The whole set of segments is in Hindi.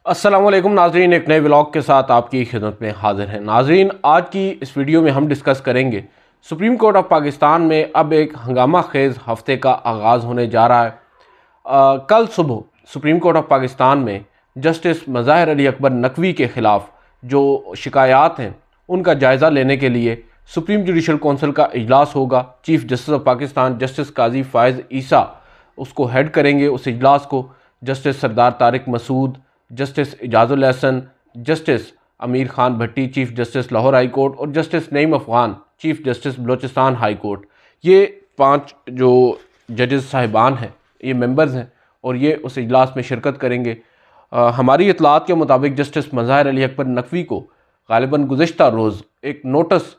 अस्सलाम वालेकुम नाजरीन, एक नए व्लॉग के साथ आपकी खिदमत में हाजिर हैं। नाजरीन, आज की इस वीडियो में हम डिस्कस करेंगे सुप्रीम कोर्ट ऑफ पाकिस्तान में अब एक हंगामा खेज़ हफ्ते का आगाज़ होने जा रहा है। कल सुबह सुप्रीम कोर्ट ऑफ पाकिस्तान में जस्टिस मज़ाहिर अली अकबर नकवी के ख़िलाफ़ जो शिकायत हैं उनका जायज़ा लेने के लिए सुप्रीम जुडिशल कौंसिल का इजलास होगा। Chief justice of Pakistan justice Qazi Faez Isa उसको हेड करेंगे। उस इजलास को justice Sardar Tariq Masood, justice Ijazul Ahsan, justice Amir Khan Bhatti chief justice Lahore high court और justice Naeem Afghan chief justice Balochistan high court, ये 5 जो जजेस साहिबान हैं, ये मेंबर्स हैं और ये उस इजलास में शिरकत करेंगे। हमारी इतलात के मुताबिक जस्टिस मज़ाहिर अली अकबर नकवी को ग़ालिबन गुज़िश्ता रोज़ एक नोटिस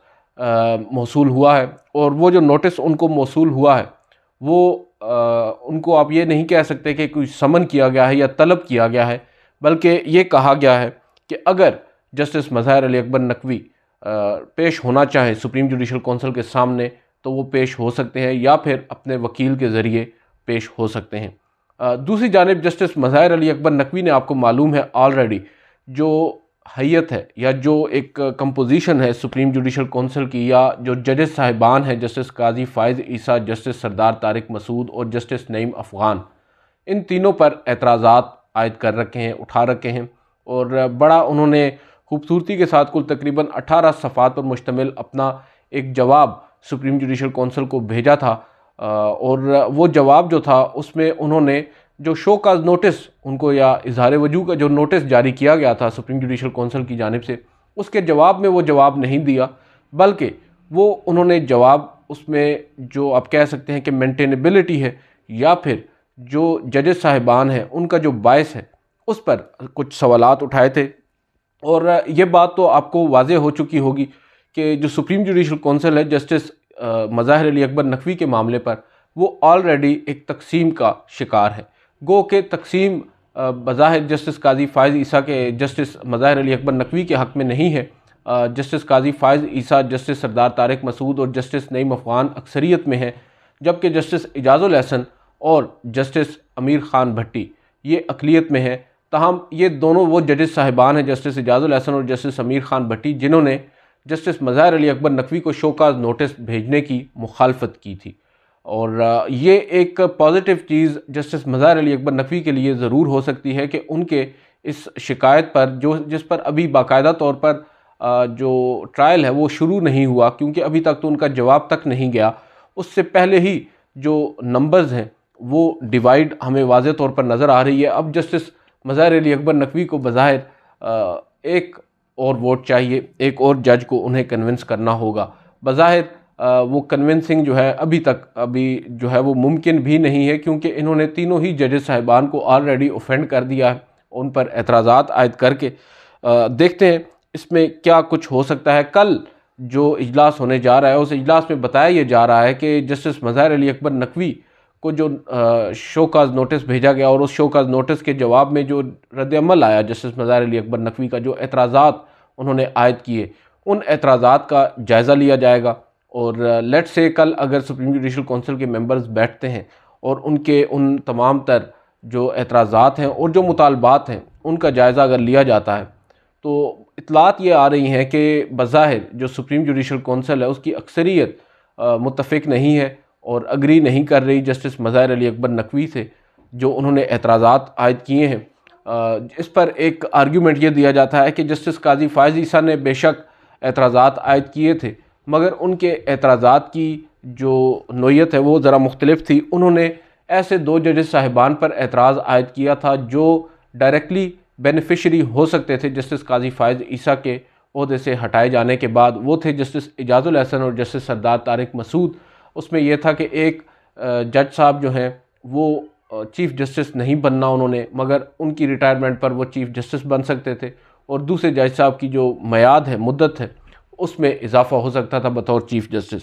मौसूल हुआ है और वो जो नोटिस उनको मौसूल हुआ है वो उनको आप ये नहीं कह सकते कि कोई समन किया गया है या तलब किया गया है, बल्कि ये कहा गया है कि अगर जस्टिस मज़ाहिर अली अकबर नकवी पेश होना चाहें सुप्रीम जुडिशल कौंसिल के सामने तो वो पेश हो सकते हैं या फिर अपने वकील के ज़रिए पेश हो सकते हैं। दूसरी जानिब जस्टिस मज़ाहिर अली अकबर नकवी ने, आपको मालूम है ऑलरेडी, जो हैयत है या जो एक कंपोजिशन है सुप्रीम जुडिशल कौंसिल की, या जो जजेस साहिबान हैं जस्टिस काजी फ़ायज़ ईसा, जस्टिस सरदार तारिक मसूद और जस्टिस नईम अफ़गान, इन तीनों पर एतराज़ात आयद कर रखे हैं, उठा रखे हैं और बड़ा उन्होंने खूबसूरती के साथ कुल तकरीबन 18 सफ़ात पर मुश्तमिल अपना एक जवाब सुप्रीम जुडिशल कौंसिल को भेजा था। और वो जवाब जो था उसमें उन्होंने जो शो काज नोटिस उनको या इजहार वजू का जो नोटिस जारी किया गया था सुप्रीम जुडिशल कौंसिल की जानिब से, उसके जवाब में वो जवाब नहीं दिया, बल्कि वो उन्होंने जवाब उसमें जो आप कह सकते हैं कि मेंटेनेबिलिटी है या फिर जो जजेस साहिबान हैं उनका जो बायस है उस पर कुछ सवालात उठाए थे। और ये बात तो आपको वाज़ेह हो चुकी होगी कि जो सुप्रीम जुडिशल कौंसिल है जस्टिस मज़ाहिर अली अकबर नकवी के मामले पर वो ऑलरेडी एक तकसीम का शिकार है। गो के तकसीम बज़ाहिर जस्टिस काजी फ़ायज़ ईसा के जस्टिस मज़ाहिर अली अकबर नकवी के हक़ में नहीं है। जस्टिस काजी फ़ायज़ ईसा, जस्टिस सरदार तारिक मसूद और जस्टिस नईम अफ़गान अक्सरियत में हैं, जबकि जस्टिस इजाज़ुल एहसन और जस्टिस अमीर ख़ान भट्टी ये अक़लियत में है। ताहम ये दोनों वो जजेस साहिबान हैं जस्टिस इजाज़ुल एहसन और जस्टिस अमीर ख़ान भट्टी जिन्होंने जस्टिस मज़ाहिर अली अकबर नकवी को शोकाज़ नोटिस भेजने की मुखालफत की थी। और ये एक पॉजिटिव चीज़ जस्टिस मज़ाहिर अली अकबर नकवी के लिए ज़रूर हो सकती है कि उनके इस शिकायत पर जिस पर अभी बाकायदा तौर पर जो ट्रायल है वो शुरू नहीं हुआ, क्योंकि अभी तक तो उनका जवाब तक नहीं गया, उससे पहले ही जो नंबर्स हैं वो डिवाइड हमें वाज़े तौर पर नज़र आ रही है। अब जस्टिस मज़ाहिर अली अकबर नकवी को बज़ाहिर एक और वोट चाहिए, एक और जज को उन्हें कन्विंस करना होगा। बज़ाहिर वो कन्विंसिंग जो है अभी जो है वो मुमकिन भी नहीं है, क्योंकि इन्होंने तीनों ही जजेस साहिबान को ऑलरेडी ऑफेंड कर दिया है उन पर एतराज़ात आयद करके। देखते हैं इसमें क्या कुछ हो सकता है। कल जो इजलास होने जा रहा है उस इजलास में बताया ये जा रहा है कि जस्टिस मज़ाहिर अली अकबर नकवी को जो शोकाज नोटिस भेजा गया और उस शोकाज नोटिस के जवाब में जो रद्द-ए-अमल आया जस्टिस मज़ाहिर अली अकबर नकवी का, जो एतराज़ात उन्होंने आयद किए, उन एतराज़ात का जायज़ा लिया जाएगा। और लेट्स से कल अगर सुप्रीम जुडिशल कौंसिल के मेंबर्स बैठते हैं और उनके उन तमाम तर जो एतराज़ात हैं और जो मुतालबात हैं उनका जायज़ा अगर लिया जाता है, तो इतलात ये आ रही हैं कि बज़ाहिर जो सुप्रीम जुडिशल कौंसिल है उसकी अक्सरियत मुत्तफ़िक नहीं है और अग्री नहीं कर रही जस्टिस मज़ाहिर अली अकबर नकवी से जो उन्होंने एतराज़ात आयद किए हैं। इस पर एक आर्ग्यूमेंट ये दिया जाता है कि जस्टिस काजी फ़ायज़ ईसा ने बेशक एतराज़ात आयद किए थे, मगर उनके एतराज़ात की जो नोयत है वो ज़रा मुख्तलिफ थी। उन्होंने ऐसे 2 जजेस साहिबान पर एतराज़ आयद किया था जो डायरेक्टली बेनिफिशरी हो सकते थे जस्टिस काजी फ़ायज़ ईसा के ओहदे से हटाए जाने के बाद। वो थे जस्टिस इजाज़ुल एहसन और जस्टिस सरदार तारिक मसूद। उसमें यह था कि एक जज साहब जो हैं वो चीफ़ जस्टिस नहीं बनना उन्होंने, मगर उनकी रिटायरमेंट पर वो चीफ़ जस्टिस बन सकते थे, और दूसरे जज साहब की जो मयाद है, मुद्दत है, उसमें इजाफ़ा हो सकता था बतौर चीफ़ जस्टिस।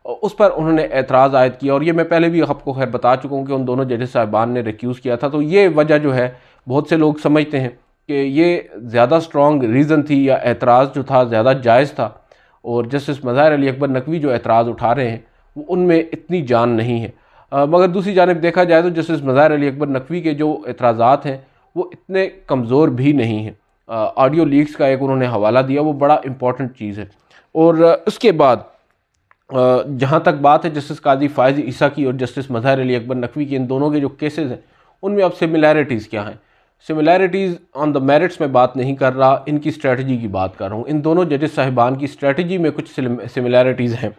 उस पर उन्होंने एतराज़ आयद किया और ये मैं पहले भी आपको खैर बता चुका हूँ कि उन दोनों जजेस साहिबान ने रिक्यूज़ किया था। तो ये वजह जो है बहुत से लोग समझते हैं कि ये ज़्यादा स्ट्रॉन्ग रीज़न थी या एतराज़ जो था ज़्यादा जायज़ था, और जस्टिस मज़ाहिर अली अकबर नकवी जो एतराज़ उठा रहे हैं वो उनमें इतनी जान नहीं है। मगर दूसरी जानिब देखा जाए तो जस्टिस मज़ाहिर अली अकबर नकवी के जो एतराज़ात हैं वो इतने कमज़ोर भी नहीं हैं। ऑडियो लीक्स का एक उन्होंने हवाला दिया, वो बड़ा इम्पॉर्टेंट चीज़ है। और उसके बाद जहाँ तक बात है जस्टिस काजी फ़ाइज़ ईसा की और जस्टिस मज़हर अली अकबर नकवी की, इन दोनों के जो केसेस हैं उनमें अब सिमिलैरिटीज़ क्या हैं। सिमिलैरिटीज़ ऑन द मेरिट्स में बात नहीं कर रहा, इनकी स्ट्रेटजी की बात कर रहा हूँ। इन दोनों जजेस साहिबान की स्ट्रेटजी में कुछ सिमिलैरिटीज़ हैं।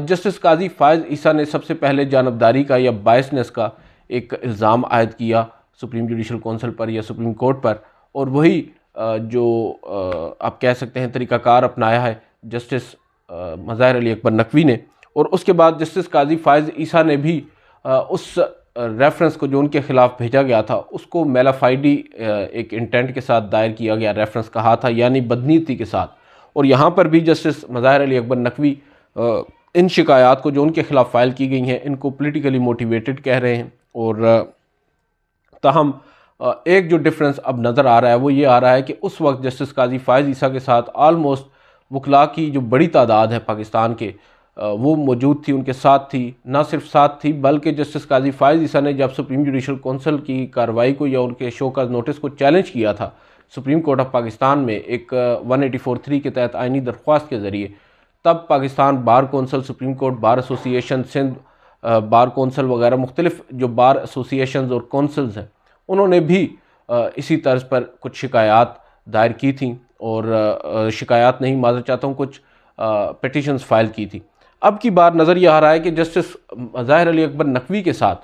जस्टिस काजी फ़ाइज़ ईसा ने सबसे पहले जानबदारी का या बायसनेस का एक इल्ज़ाम आयद किया सुप्रीम जुडिशल कौंसिल पर या सुप्रीम कोर्ट पर, और वही जो आप कह सकते हैं तरीक़ाकार अपनाया है जस्टिस मज़हर अली अकबर नकवी ने। और उसके बाद जस्टिस काजी फ़ाइज़ ईसा ने भी उस रेफरेंस को जो उनके ख़िलाफ़ भेजा गया था उसको मेलाफाइडी एक इंटेंट के साथ दायर किया गया रेफरेंस कहा था, यानी बदनीति के साथ। और यहाँ पर भी जस्टिस मज़हर अली अकबर नकवी इन शिकायत को जो उनके ख़िलाफ़ फ़ाइल की गई हैं इनको पॉलिटिकली मोटिवेटेड कह रहे हैं। और ताहम एक जो डिफरेंस अब नज़र आ रहा है वो ये आ रहा है कि उस वक्त जस्टिस काजी फ़ाइज़ ईसा के साथ आलमोस्ट वकला की जो बड़ी तादाद है पाकिस्तान के वो मौजूद थी, उनके साथ थी। ना सिर्फ साथ थी बल्कि जस्टिस काजी फ़ाइज़ ईसा ने जब सुप्रीम जुडिशल कौंसिल की कार्रवाई को या उनके शो का नोटिस को चैलेंज किया था सुप्रीम कोर्ट ऑफ पाकिस्तान में एक 184(3) के तहत आइनी दरख्वास्त के ज़रिए, तब Pakistan bar council, supreme court bar association, Sindh bar council वगैरह मुख्तलिफ जो बार एसोसिएशन और कौंसिल्स हैं उन्होंने भी इसी तर्ज पर कुछ शिकायत दायर की थी, और शिकायत नहीं, माज़रत चाहता हूँ, कुछ पिटिशन्स फ़ाइल की थी। अब की बार नज़र ये आ रहा है कि जस्टिस मज़हर अली अकबर नकवी के साथ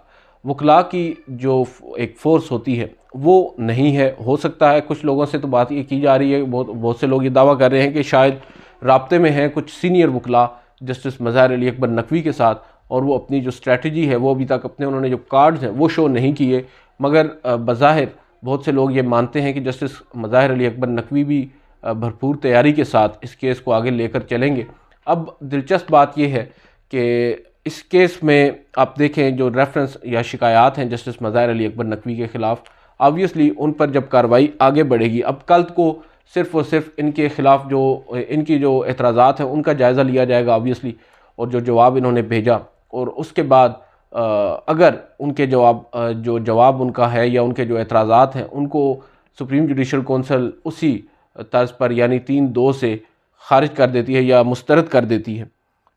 वकला की जो एक फ़ोर्स होती है वो नहीं है। हो सकता है, कुछ लोगों से तो बात ये की जा रही है, बहुत से लोग ये दावा कर रहे हैं कि शायद राब्ते में हैं कुछ सीनियर वकला जस्टिस मज़हर अली अकबर नकवी के साथ, और वो अपनी जो स्ट्रैटेजी है वो अभी तक अपने उन्होंने जो कार्ड्स हैं वो शो नहीं किए। मगर बज़ाहिर बहुत से लोग ये मानते हैं कि जस्टिस मज़हर अली अकबर नकवी भी भरपूर तैयारी के साथ इस केस को आगे लेकर चलेंगे। अब दिलचस्प बात यह है कि इस केस में आप देखें जो रेफरेंस या शिकायत हैं जस्टिस मज़हर अली अकबर नकवी के ख़िलाफ़, ऑब्वियसली उन पर जब कार्रवाई आगे बढ़ेगी, अब कल को सिर्फ़ और सिर्फ इनके ख़िलाफ़ जो इनकी जो एतराज़ात हैं उनका जायज़ा लिया जाएगा ऑब्वियसली, और जो जवाब इन्होंने भेजा, और उसके बाद अगर उनके जो जवाब उनका है या उनके जो एतराज़ात हैं उनको सुप्रीम जुडिशल कौंसिल उसी तर्ज पर यानी 3-2 से ख़ारिज कर देती है या मुस्तरद कर देती है,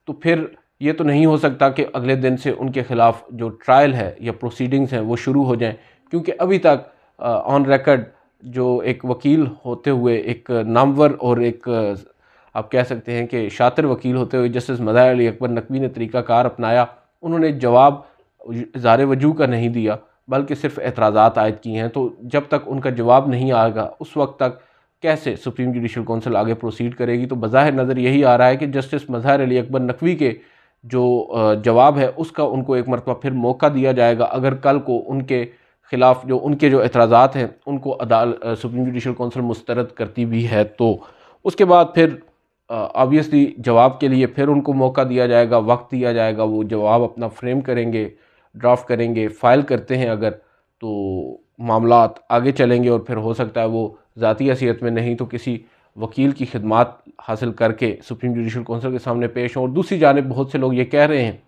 तो फिर ये तो नहीं हो सकता कि अगले दिन से उनके ख़िलाफ़ जो ट्रायल है या प्रोसीडिंग्स हैं वो शुरू हो जाएं, क्योंकि अभी तक ऑन रिकॉर्ड जो एक वकील होते हुए, एक नामवर और एक आप कह सकते हैं कि शातिर वकील होते हुए जस्टिस मज़हर अली अकबर नकवी ने तरीक़ाकार अपनाया। उन्होंने जवाब इज़हार वजूह का नहीं दिया बल्कि सिर्फ एतराज़ात आयद किए हैं। तो जब तक उनका जवाब नहीं आएगा उस वक्त तक कैसे सुप्रीम जुडिशल कौंसिल आगे प्रोसीड करेगी। तो बज़ाहिर नज़र यही आ रहा है कि जस्टिस मज़हर अली अकबर नकवी के जो जवाब है उसका उनको एक मरतबा फिर मौका दिया जाएगा, अगर कल को उनके ख़िलाफ़ जो उनके जो एतराज़ात हैं उनको सुप्रीम जुडिशल कौंसिल मुस्तरद करती भी है, तो उसके बाद फिर ऑब्वियसली जवाब के लिए फिर उनको मौका दिया जाएगा, वक्त दिया जाएगा, वो जवाब अपना फ्रेम करेंगे, ड्राफ्ट करेंगे, फ़ाइल करते हैं अगर तो मामलात आगे चलेंगे, और फिर हो सकता है वो ज़ाती हैसियत में नहीं तो किसी वकील की खिदमात हासिल करके सुप्रीम जुडिशल कौंसिल के सामने पेश हों। और दूसरी जानिब बहुत से लोग ये कह रहे हैं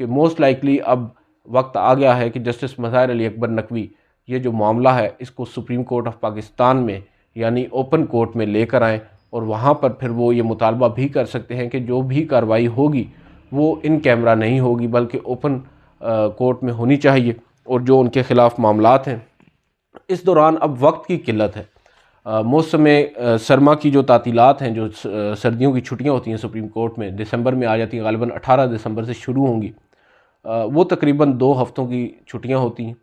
कि मोस्ट लाइकली अब वक्त आ गया है कि जस्टिस मज़हर अली अकबर नकवी ये जो मामला है इसको सुप्रीम कोर्ट ऑफ पाकिस्तान में यानी ओपन कोर्ट में लेकर आएँ, और वहाँ पर फिर वो ये मुतालबा भी कर सकते हैं कि जो भी कार्रवाई होगी वो इन कैमरा नहीं होगी बल्कि ओपन कोर्ट में होनी चाहिए, और जो उनके ख़िलाफ़ मामलात हैं। इस दौरान अब वक्त की किल्लत है। मौसम सरमा की जो तातीलात हैं, जो सर्दियों की छुट्टियां होती हैं सुप्रीम कोर्ट में दिसंबर में आ जाती हैं, गालिबन 18 दिसंबर से शुरू होंगी। वो तकरीबन 2 हफ़्तों की छुट्टियां होती हैं,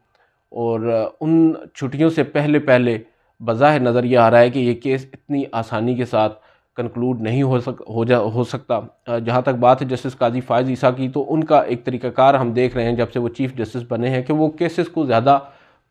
और उन छुट्टियों से पहले पहले बज़ाहिर नज़र ये आ रहा है कि ये केस इतनी आसानी के साथ कंक्लूड नहीं हो सकता। जहाँ तक बात है जस्टिस काजी फ़ाइज़ ईसा की, तो उनका एक तरीक़ाकार हम देख रहे हैं जब से वो चीफ़ जस्टिस बने हैं कि वो केसेस को ज़्यादा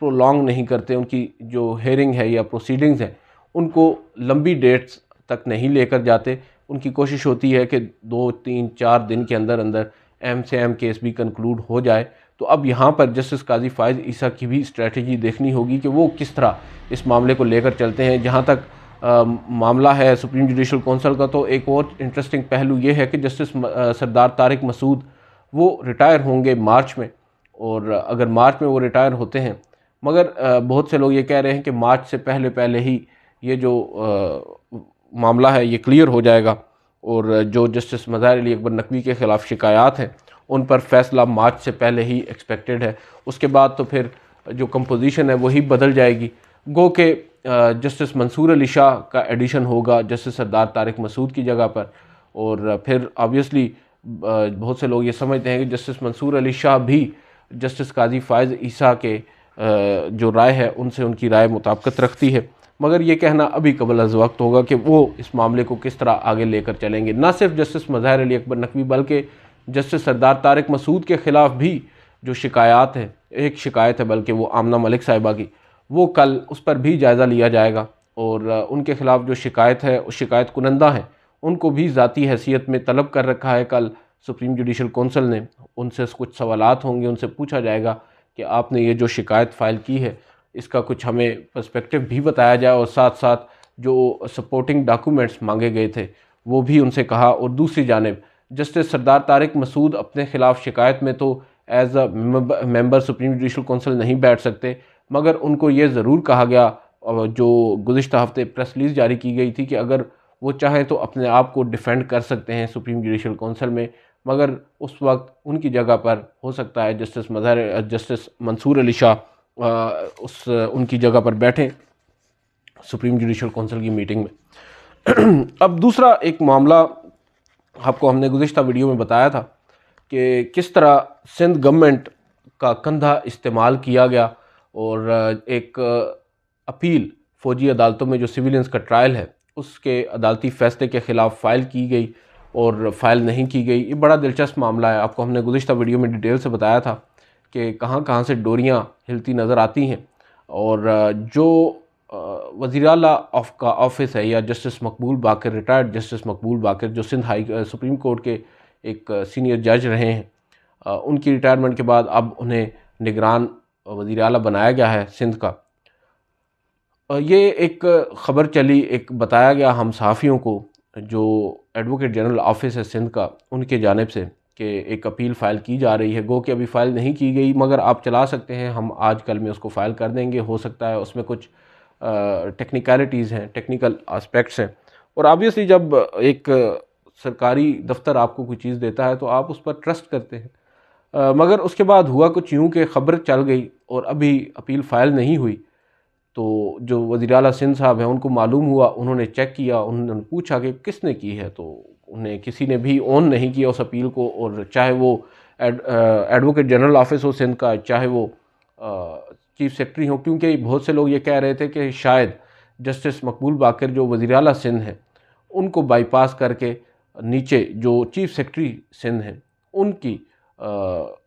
प्रोलॉन्ग नहीं करते। उनकी जो हेयरिंग है या प्रोसीडिंग्स हैं उनको लंबी डेट्स तक नहीं लेकर जाते। उनकी कोशिश होती है कि 2, 3, 4 दिन के अंदर अंदर अहम से अहम केस भी कंक्लूड हो जाए। तो अब यहाँ पर जस्टिस काजी फ़ाइज़ ईसा की भी स्ट्रेटजी देखनी होगी कि वो किस तरह इस मामले को लेकर चलते हैं। जहाँ तक मामला है सुप्रीम जुडिशल कौंसिल का, तो एक और इंटरेस्टिंग पहलू ये है कि जस्टिस सरदार तारिक मसूद वो रिटायर होंगे मार्च में, और अगर मार्च में वो रिटायर होते हैं मगर बहुत से लोग ये कह रहे हैं कि मार्च से पहले पहले ही ये जो मामला है ये क्लियर हो जाएगा और जो जस्टिस मज़ाहिर अली अकबर नकवी के ख़िलाफ़ शिकायत हैं उन पर फैसला मार्च से पहले ही एक्सपेक्टेड है। उसके बाद तो फिर जो कंपोजिशन है वही बदल जाएगी। गो के जस्टिस मंसूर अली शाह का एडिशन होगा जस्टिस सरदार तारिक मसूद की जगह पर, और फिर ऑब्वियसली बहुत से लोग ये समझते हैं कि जस्टिस मंसूर अली शाह भी जस्टिस काजी फ़ायज़ ईसा के जो राय है उनसे उनकी राय मुताबिकत रखती है। मगर ये कहना अभी कबल अज़ वक्त होगा कि वो इस मामले को किस तरह आगे लेकर चलेंगे। ना सिर्फ जस्टिस मज़ाहिर अली अकबर नकवी बल्कि जस्टिस सरदार तारिक मसूद के ख़िलाफ़ भी जो शिकायत है, एक शिकायत है बल्कि वो आमना मलिक साहिबा की, वो कल उस पर भी जायज़ा लिया जाएगा और उनके ख़िलाफ़ जो शिकायत है उस शिकायत कुनंदा हैं उनको भी ज़ाती हैसियत में तलब कर रखा है। कल सुप्रीम जुडिशल कौंसिल ने उनसे कुछ सवालात होंगे, उनसे पूछा जाएगा कि आपने ये जो शिकायत फ़ाइल की है इसका कुछ हमें पर्सपेक्टिव भी बताया जाए और साथ साथ जो सपोर्टिंग डॉक्यूमेंट्स मांगे गए थे वो भी उनसे कहा। और दूसरी जानिब जस्टिस सरदार तारिक मसूद अपने ख़िलाफ़ शिकायत में तो as a member supreme judicial council नहीं बैठ सकते, मगर उनको ये ज़रूर कहा गया जो गुज़िश्ता हफ्ते प्रेस रिलीज़ जारी की गई थी कि अगर वो चाहें तो अपने आप को डिफेंड कर सकते हैं सुप्रीम जुडिशल कौंसिल में, मगर उस वक्त उनकी जगह पर हो सकता है जस्टिस मंसूर अली शाह उनकी जगह पर बैठें सुप्रीम जुडिशल कौंसिल की मीटिंग में। अब दूसरा एक मामला आपको हमने गुज़िश्ता वीडियो में बताया था कि किस तरह सिंध गवर्नमेंट का कंधा इस्तेमाल किया गया और एक अपील फ़ौजी अदालतों में जो सिविलियंस का ट्रायल है उसके अदालती फ़ैसले के ख़िलाफ़ फ़ाइल की गई और फ़ाइल नहीं की गई। ये बड़ा दिलचस्प मामला है। आपको हमने गुज़िश्ता वीडियो में डिटेल से बताया था कि कहाँ कहाँ से डोरियाँ हिलती नज़र आती हैं और जो वज़ीर आला का ऑफिस है या जस्टिस मकबूल बाकर, रिटायर्ड जस्टिस मकबूल बाकर जो सिंध सुप्रीम कोर्ट के एक सीनियर जज रहे हैं, उनकी रिटायरमेंट के बाद अब उन्हें निगरान वज़ीर आला बनाया गया है सिंध का। ये एक ख़बर चली, एक बताया गया हम सहाफ़ियों को जो एडवोकेट जनरल ऑफिस है सिंध का उनके जानिब से कि एक अपील फ़ाइल की जा रही है। गो कि अभी फ़ाइल नहीं की गई मगर आप चला सकते हैं, हम आज कल में उसको फ़ाइल कर देंगे। हो सकता है उसमें कुछ टेक्निकलिटीज़ हैं, टेक्निकल आस्पेक्ट्स हैं और ऑब्वियसली जब एक सरकारी दफ्तर आपको कोई चीज़ देता है तो आप उस पर ट्रस्ट करते हैं। मगर उसके बाद हुआ कुछ यूँ कि ख़बर चल गई और अभी अपील फ़ाइल नहीं हुई। तो जो वज़ीर आला सिंध साहब हैं उनको मालूम हुआ, उन्होंने चेक किया, उन्होंने पूछा कि किसने की है, तो उन्हें किसी ने भी ऑन नहीं किया उस अपील को। और चाहे वो एडवोकेट जनरल ऑफिस हो सिंध का, चाहे वो चीफ सेक्रेटरी हो, क्योंकि बहुत से लोग ये कह रहे थे कि शायद जस्टिस मकबूल बाकर जो वज़ीर आला सिंध हैं उनको बाईपास करके नीचे जो चीफ सेक्रेटरी सिंध हैं उनकी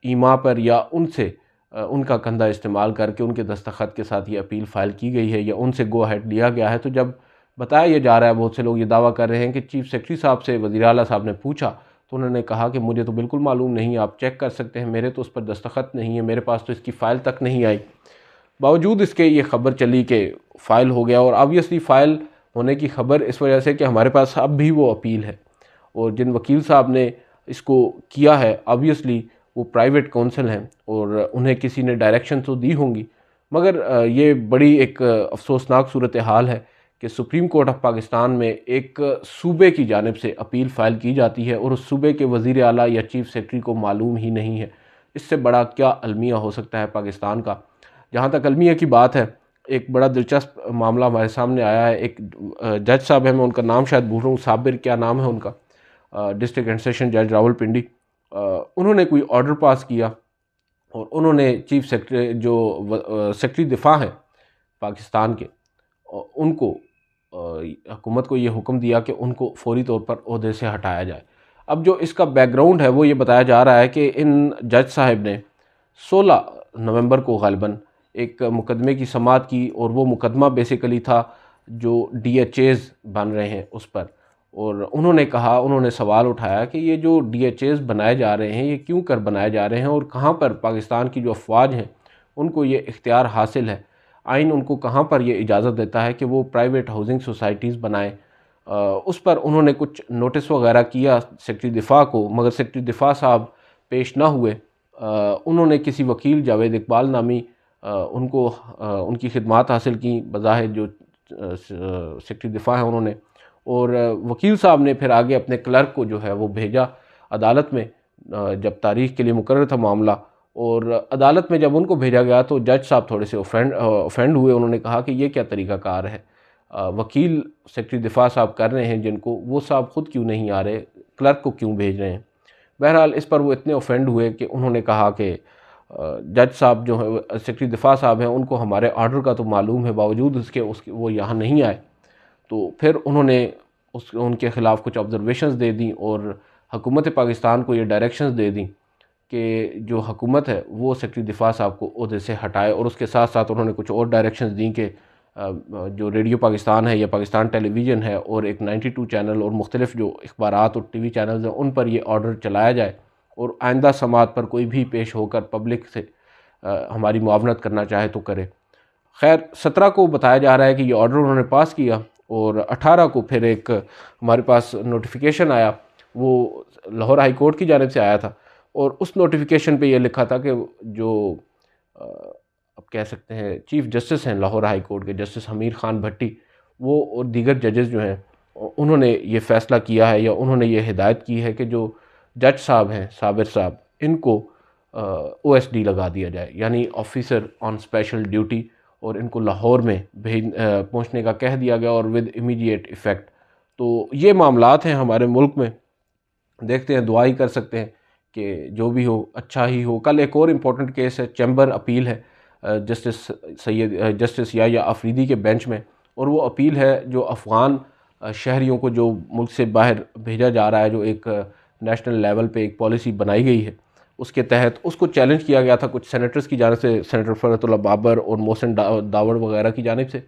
ईमा पर या उनसे उनका कंधा इस्तेमाल करके उनके दस्तखत के साथ ये अपील फ़ाइल की गई है या उनसे गो अहेड लिया गया है। तो जब बताया ये जा रहा है, बहुत से लोग ये दावा कर रहे हैं कि चीफ सेक्रेटरी साहब से वज़ीर आला साहब ने पूछा तो उन्होंने कहा कि मुझे तो बिल्कुल मालूम नहीं, आप चेक कर सकते हैं, मेरे तो उस पर दस्तखत नहीं है, मेरे पास तो इसकी फ़ाइल तक नहीं आई। बावजूद इसके ये ख़बर चली कि फ़ाइल हो गया और ऑब्वियसली फ़ाइल होने की ख़बर इस वजह से कि हमारे पास अब भी वो अपील है और जिन वकील साहब ने इसको किया है ऑब्वियसली वो प्राइवेट काउंसिल हैं और उन्हें किसी ने डायरेक्शन तो दी होंगी। मगर ये बड़ी एक अफसोसनाक सूरत हाल है कि सुप्रीम कोर्ट ऑफ पाकिस्तान में एक सूबे की जानिब से अपील फ़ाइल की जाती है और उस सूबे के वज़ीर आला या चीफ सेक्रेटरी को मालूम ही नहीं है। इससे बड़ा क्या अलमिया हो सकता है पाकिस्तान का। जहाँ तक अलमिया की बात है, एक बड़ा दिलचस्प मामला हमारे सामने आया है। एक जज साहब हैं, मैं उनका नाम शायद भूल रहा हूँ, साबिर क्या नाम है उनका, डिस्ट्रिक्ट एंड सेशन जज रावलपिंडी। उन्होंने कोई ऑर्डर पास किया और उन्होंने चीफ सेक्रेटरी जो सेक्रेटरी दिफा हैं पाकिस्तान के, उनको हुकूमत को ये हुक्म दिया कि उनको फौरी तौर पर ओहदे से हटाया जाए। अब जो इसका बैकग्राउंड है वो ये बताया जा रहा है कि इन जज साहब ने 16 नवंबर को ग़ालिबन एक मुकदमे की समाअत की और वो मुकदमा बेसिकली था जो DHAs बन रहे हैं उस पर। और उन्होंने कहा, उन्होंने सवाल उठाया कि ये जो DHAs बनाए जा रहे हैं ये क्यों कर बनाए जा रहे हैं और कहाँ पर पाकिस्तान की जो अफवाज हैं उनको ये इख्तियार हासिल है, आइन उनको कहाँ पर ये इजाज़त देता है कि वो प्राइवेट हाउसिंग सोसाइटीज़ बनाएं। उस पर उन्होंने कुछ नोटिस वगैरह किया सेक्रेटरी दिफा को, मगर सेक्रेटरी दिफा साहब पेश ना हुए। उन्होंने किसी वकील जावेद इकबाल नामी उनकी खिदमात हासिल की बज़ाहिर जो सेक्रेटरी दिफा है उन्होंने, और वकील साहब ने फिर आगे अपने क्लर्क को जो है वो भेजा अदालत में जब तारीख़ के लिए मुकर्रर था मामला। और अदालत में जब उनको भेजा गया तो जज साहब थोड़े से ऑफेंड हुए। उन्होंने कहा कि ये क्या तरीक़ाकार है, वकील सेक्रेटरी दिफा साहब कर रहे हैं जिनको, वो साहब ख़ुद क्यों नहीं आ रहे, क्लर्क को क्यों भेज रहे हैं। बहरहाल इस पर वो इतने ऑफेंड हुए कि उन्होंने कहा कि जज साहब जो है सेक्रेटरी दिफा साहब हैं उनको हमारे ऑर्डर का तो मालूम है, बावजूद उसके वो यहाँ नहीं आए। तो फिर उन्होंने उनके ख़िलाफ़ कुछ ऑब्जर्वेशंस दे दी और हुकूमत पाकिस्तान को ये डायरेक्शंस दे दी कि जो हुकूमत है वो सेक्रेटरी दिफा साहब को ओहदे से हटाए। और उसके साथ साथ उन्होंने कुछ और डायरेक्शंस दी कि जो रेडियो पाकिस्तान है या पाकिस्तान टेलीविज़न है और एक 92 चैनल और मुख्तलिफ जो अखबारात और TV चैनल्स हैं उन पर ये ऑर्डर चलाया जाए, और आइंदा समात पर कोई भी पेश होकर पब्लिक से हमारी मुआवनत करना चाहे तो करे। खैर 17 को बताया जा रहा है कि ये ऑर्डर उन्होंने पास किया, और 18 को फिर एक हमारे पास नोटिफिकेशन आया, वो लाहौर हाई कोर्ट की जानिब से आया था, और उस नोटिफिकेशन पे ये लिखा था कि जो अब कह सकते हैं चीफ़ जस्टिस हैं लाहौर हाई कोर्ट के, जस्टिस हमीर ख़ान भट्टी, वो और दीगर जजेस जो हैं उन्होंने ये फ़ैसला किया है या उन्होंने ये हिदायत की है कि जो जज साहब हैं साबिर साहब, इनको OSD लगा दिया जाए, यानी ऑफिसर ऑन स्पेशल ड्यूटी, और इनको लाहौर में पहुँचने का कह दिया गया और विद इमीडिएट इफ़ेक्ट। तो ये मामलात हैं हमारे मुल्क में, देखते हैं, दुआ ही कर सकते हैं कि जो भी हो अच्छा ही हो। कल एक और इम्पोर्टेंट केस है, चैम्बर अपील है जस्टिस याह्या अफरीदी के बेंच में, और वो अपील है जो अफ़गान शहरियों को जो मुल्क से बाहर भेजा जा रहा है, जो एक नेशनल लेवल पे एक पॉलिसी बनाई गई है उसके तहत, उसको चैलेंज किया गया था कुछ सेनेटर्स की जानिब से, सेनेटर फ़रहतुल्लाह बाबर और मोहसिन दावड़ वगैरह की जानिब से।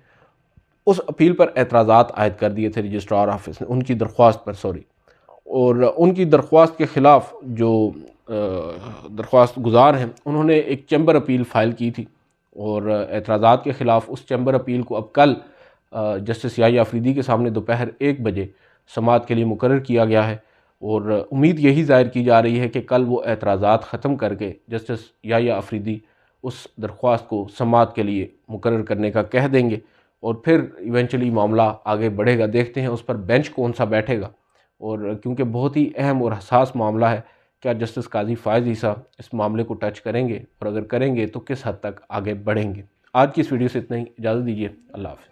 उस अपील पर एतराज़ात आयद कर दिए थे रजिस्ट्रार ऑफिस ने उनकी दरख्वास्त पर, सॉरी, और उनकी दरख्वास्त के ख़िलाफ़ जो दरख्वास्त गुज़ार हैं उन्होंने एक चैम्बर अपील फ़ाइल की थी, और एतराज़ात के ख़िलाफ़ उस चैम्बर अपील को अब कल जस्टिस याह्या अफरीदी के सामने दोपहर 1 बजे समाअत के लिए मुकर्रर किया गया है। और उम्मीद यही ज़ाहिर की जा रही है कि कल वो एतराज़ात ख़त्म करके जस्टिस याह्या अफरीदी उस दरख्वास्त को समाअत के लिए मुकर्रर करने का कह देंगे, और फिर इवेंचुअली मामला आगे बढ़ेगा। देखते हैं उस पर बेंच कौन सा बैठेगा, और क्योंकि बहुत ही अहम और हसास मामला है, क्या जस्टिस काजी फ़ाइज़ ईसा इस मामले को टच करेंगे, और अगर करेंगे तो किस हद तक आगे बढ़ेंगे। आज की इस वीडियो से इतना ही, इजाज़त दीजिए, अल्लाह हाफ़िज़।